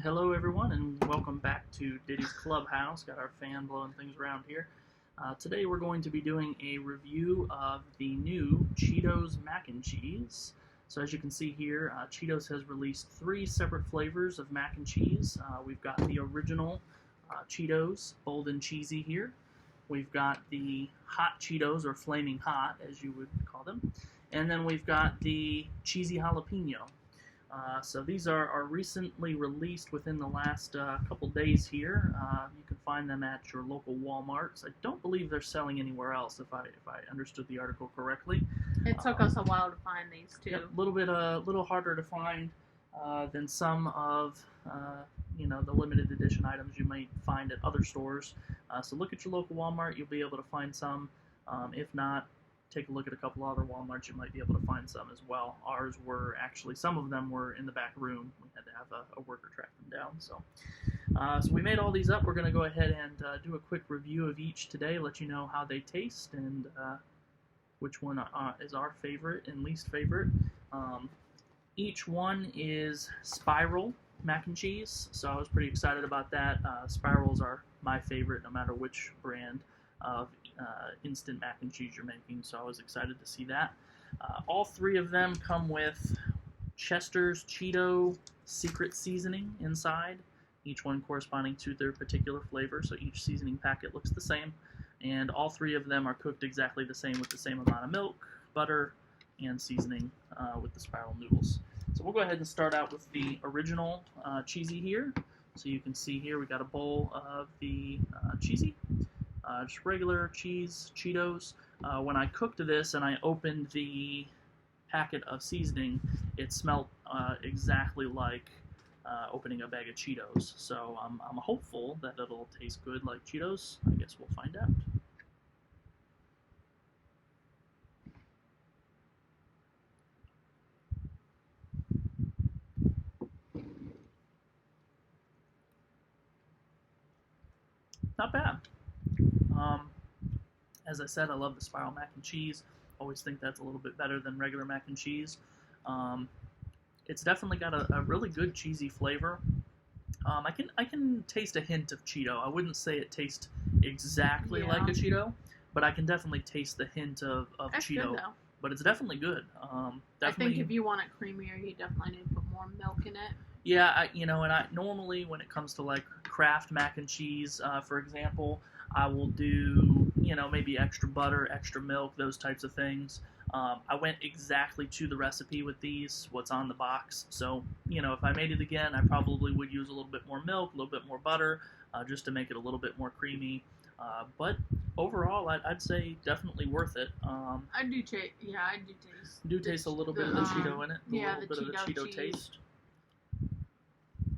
Hello everyone and welcome back to Diddy's Clubhouse. Got our fan blowing things around here. Today we're going to be doing a review of the new Cheetos mac and cheese. So as you can see here, Cheetos has released 3 separate flavors of mac and cheese. We've got the original Cheetos, bold and cheesy here. We've got the hot Cheetos, or flaming hot as you would call them. And then we've got the cheesy jalapeno. So these are recently released within the last couple days here. You can find them at your local Walmarts. I don't believe they're selling anywhere else, if I understood the article correctly. It took us a while to find these too. A little harder to find than some of the limited edition items you might find at other stores. So look at your local Walmart. You'll be able to find some. If not, take a look at a couple other Walmarts. You might be able to find some as well. Ours were actually, some of them were in the back room. We had to have a worker track them down. So we made all these up. We're going to go ahead and do a quick review of each today, let you know how they taste and which one is our favorite and least favorite. Each one is spiral mac and cheese, so I was pretty excited about that. Spirals are my favorite no matter which brand of instant mac and cheese you're making, so I was excited to see that. All 3 of them come with Chester's Cheeto secret seasoning inside, each one corresponding to their particular flavor, so each seasoning packet looks the same, and all 3 of them are cooked exactly the same with the same amount of milk, butter, and seasoning with the spiral noodles. So we'll go ahead and start out with the original cheesy here. So you can see here we got a bowl of the cheesy. Just regular cheese Cheetos. When I cooked this and I opened the packet of seasoning, it smelled exactly like opening a bag of Cheetos. So I'm hopeful that it'll taste good like Cheetos. I guess we'll find out. Not bad. As I said, I love the spiral mac and cheese. Always think that's a little bit better than regular mac and cheese. It's definitely got a really good cheesy flavor. I can taste a hint of Cheeto. I wouldn't say it tastes exactly like a Cheeto, but I can definitely taste the hint of That's Cheeto. Good, though. But it's definitely good. I think if you want it creamier, you definitely need to put more milk in it. Yeah, I normally when it comes to like Kraft mac and cheese, for example, I will do maybe extra butter, extra milk, those types of things. I went exactly to the recipe with these, what's on the box. So if I made it again, I probably would use a little bit more milk, a little bit more butter, just to make it a little bit more creamy. But overall, I'd say definitely worth it. I do taste a little bit of the Cheeto in it. A little bit of the Cheeto cheese. taste.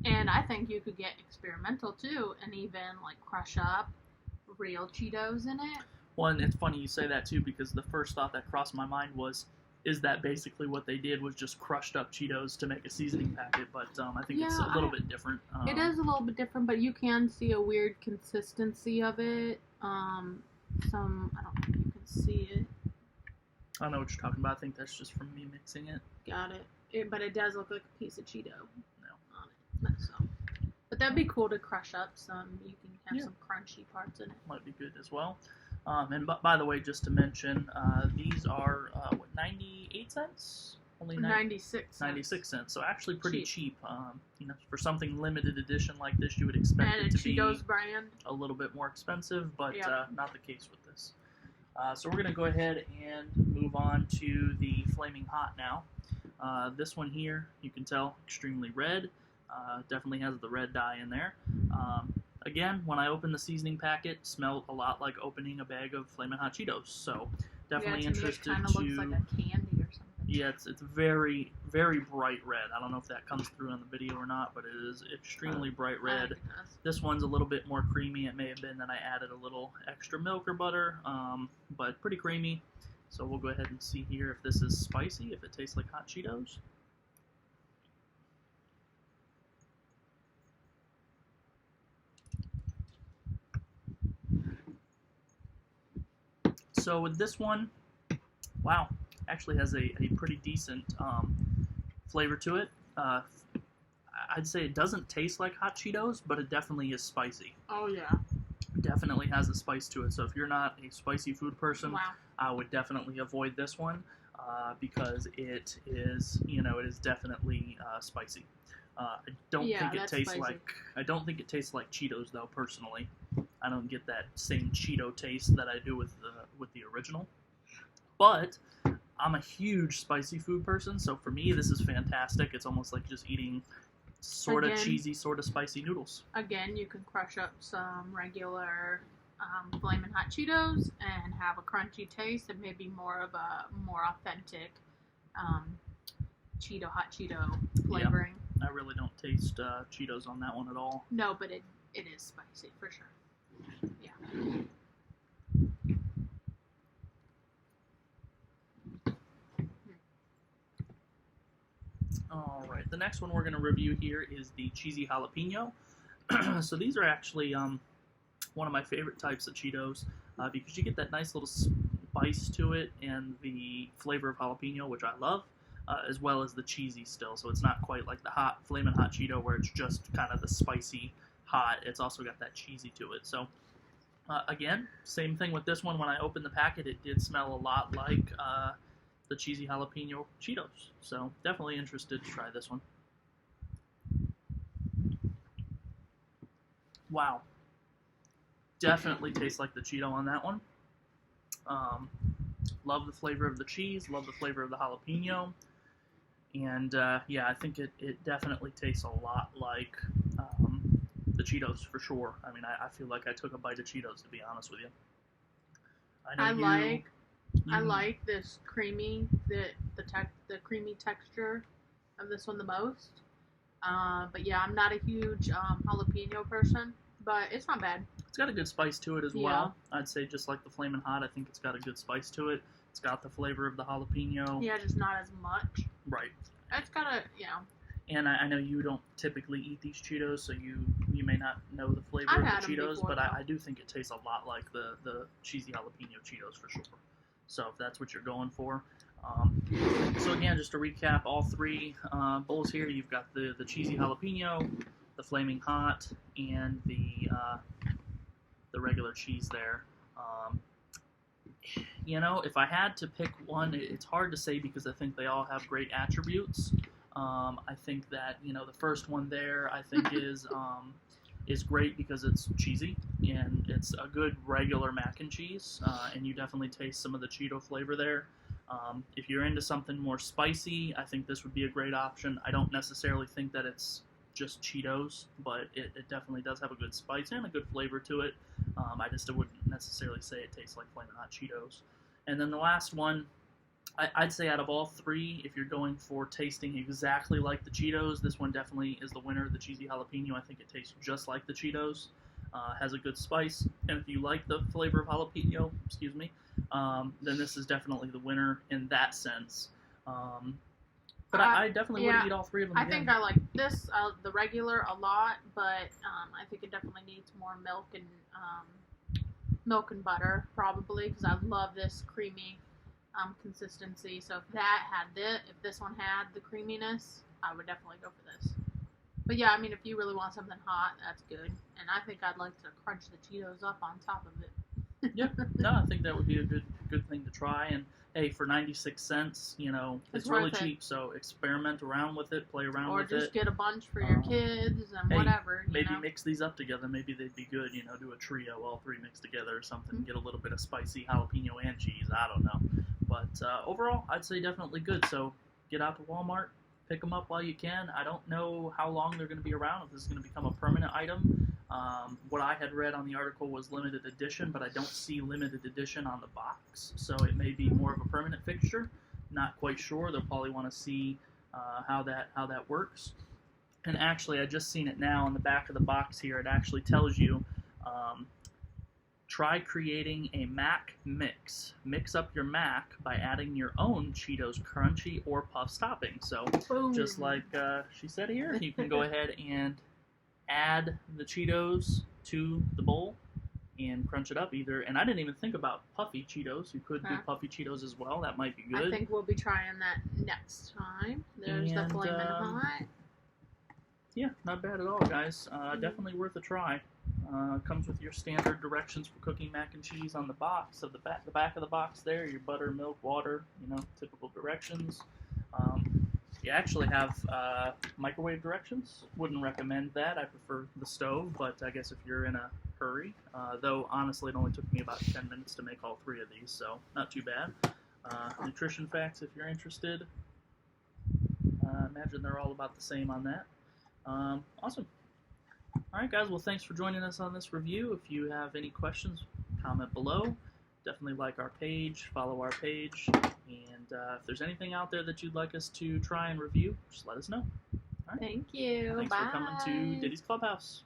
And I think you could get experimental too, and even like crush up real Cheetos in it. Well, and it's funny you say that too, because the first thought that crossed my mind was, is that basically what they did was just crushed up Cheetos to make a seasoning packet? But I think it's a little bit different. It is a little bit different, but you can see a weird consistency of it. I don't know if you can see it. I know what you're talking about. I think that's just from me mixing it. Got it. But it does look like a piece of Cheeto. No. On it. So. But that'd be cool to crush up some. You can have some crunchy parts in it. Might be good as well. And by the way, just to mention, these are 98 cents? Only 96 cents. 96 cents. So actually pretty cheap. For something limited edition like this, you would expect it to Cheetos be brand. A little bit more expensive, but not the case with this. So we're going to go ahead and move on to the Flaming Hot now. This one here, you can tell, extremely red. Definitely has the red dye in there. Again, when I opened the seasoning packet, smelled a lot like opening a bag of Flamin' Hot Cheetos. So definitely interested it kind of looks like a candy or something. Yeah, it's very, very bright red. I don't know if that comes through on the video or not, but it is extremely bright red. This one's a little bit more creamy. It may have been that I added a little extra milk or butter, but pretty creamy. So we'll go ahead and see here if this is spicy, if it tastes like hot Cheetos. So with this one, wow, actually has a pretty decent flavor to it. I'd say it doesn't taste like hot Cheetos, but it definitely is spicy. Oh yeah. Definitely has a spice to it. So if you're not a spicy food person, Wow. I would definitely avoid this one because it is, it is definitely spicy. I don't think it tastes spicy. like. I don't think it tastes like Cheetos though. Personally, I don't get that same Cheeto taste that I do with the original. But I'm a huge spicy food person, so for me this is fantastic. It's almost like just eating sort of cheesy, sort of spicy noodles. Again, you can crush up some regular Flamin' Hot Cheetos and have a crunchy taste and maybe more of a more authentic hot Cheeto flavoring. Yeah, I really don't taste Cheetos on that one at all. No, but it is spicy for sure. Yeah. All right, the next one we're going to review here is the cheesy jalapeno. So these are actually one of my favorite types of Cheetos because you get that nice little spice to it and the flavor of jalapeno, which I love, as well as the cheesy still. So it's not quite like the Flamin' Hot Cheeto where it's just kind of the spicy hot. It's also got that cheesy to it. So again, same thing with this one. When I opened the packet, it did smell a lot like the cheesy jalapeno Cheetos. So definitely interested to try this one. Wow. Definitely tastes like the Cheeto on that one. Love the flavor of the cheese. Love the flavor of the jalapeno. And yeah, I think it definitely tastes a lot like the Cheetos for sure. I mean, I feel like I took a bite of Cheetos, to be honest with you. I like this creamy, the creamy texture of this one the most. But yeah, I'm not a huge jalapeno person, but it's not bad. It's got a good spice to it as well. I'd say just like the Flamin' Hot, I think it's got a good spice to it. It's got the flavor of the jalapeno. Yeah, just not as much. Right. It's got a, And I know you don't typically eat these Cheetos, so you may not know the flavor of the Cheetos, before, but I do think it tastes a lot like the cheesy jalapeno Cheetos for sure. So if that's what you're going for. So again, just to recap, all three bowls here, you've got the cheesy jalapeno, the flaming hot, and the regular cheese there. If I had to pick one, it's hard to say because I think they all have great attributes. I think that the first one there I think is great because it's cheesy and it's a good regular mac and cheese, and you definitely taste some of the Cheeto flavor there. If you're into something more spicy, I think this would be a great option. I don't necessarily think that it's just Cheetos, but it definitely does have a good spice and a good flavor to it. I just wouldn't necessarily say it tastes like Flamin' Hot Cheetos. And then the last one, I'd say out of all three, if you're going for tasting exactly like the Cheetos, this one definitely is the winner, the cheesy jalapeno. I think it tastes just like the Cheetos. Has a good spice, and if you like the flavor of jalapeno, then this is definitely the winner in that sense. But I definitely would eat all three of them again. I think I like this, the regular, a lot, but I think it definitely needs more milk and butter, probably, because I love this creamy consistency. So if this one had the creaminess, I would definitely go for this. But yeah, I mean, if you really want something hot, that's good. And I think I'd like to crunch the Cheetos up on top of it. Yeah, no, I think that would be a good thing to try. And hey, for 96 cents, it's really cheap. So experiment around with it, play around with it. Or just get a bunch for your kids and whatever. Maybe mix these up together. Maybe they'd be good. Do a trio, all three mixed together or something. Mm-hmm. Get a little bit of spicy jalapeno and cheese. I don't know, but overall, I'd say definitely good. So get out to Walmart, pick them up while you can. I don't know how long they're going to be around. If this is going to become a permanent item. What I had read on the article was limited edition, but I don't see limited edition on the box, so it may be more of a permanent fixture. Not quite sure. They'll probably want to see how that works. And actually, I just seen it now on the back of the box here. It actually tells you, try creating a mac mix. Mix up your mac by adding your own Cheetos crunchy or puffs topping. So just like she said here, you can go ahead and add the Cheetos to the bowl and crunch it up either. And I didn't even think about puffy Cheetos. You could do puffy Cheetos as well. That might be good. I think we'll be trying that next time. There's the Flamin' Hot. Yeah, not bad at all, guys. Definitely worth a try. Comes with your standard directions for cooking mac and cheese on the box. Of the back of the box there, your butter, milk, water. Typical directions. Um, you actually have microwave directions. Wouldn't recommend that. I prefer the stove, but I guess if you're in a hurry, though honestly it only took me about 10 minutes to make all three of these, so not too bad. Nutrition facts if you're interested. Imagine they're all about the same on that. Awesome. All right, guys. Well, thanks for joining us on this review. If you have any questions, comment below. Definitely like our page, follow our page, and if there's anything out there that you'd like us to try and review, just let us know. All right. Thank you. Thanks Bye. for coming to Diddy's Clubhouse.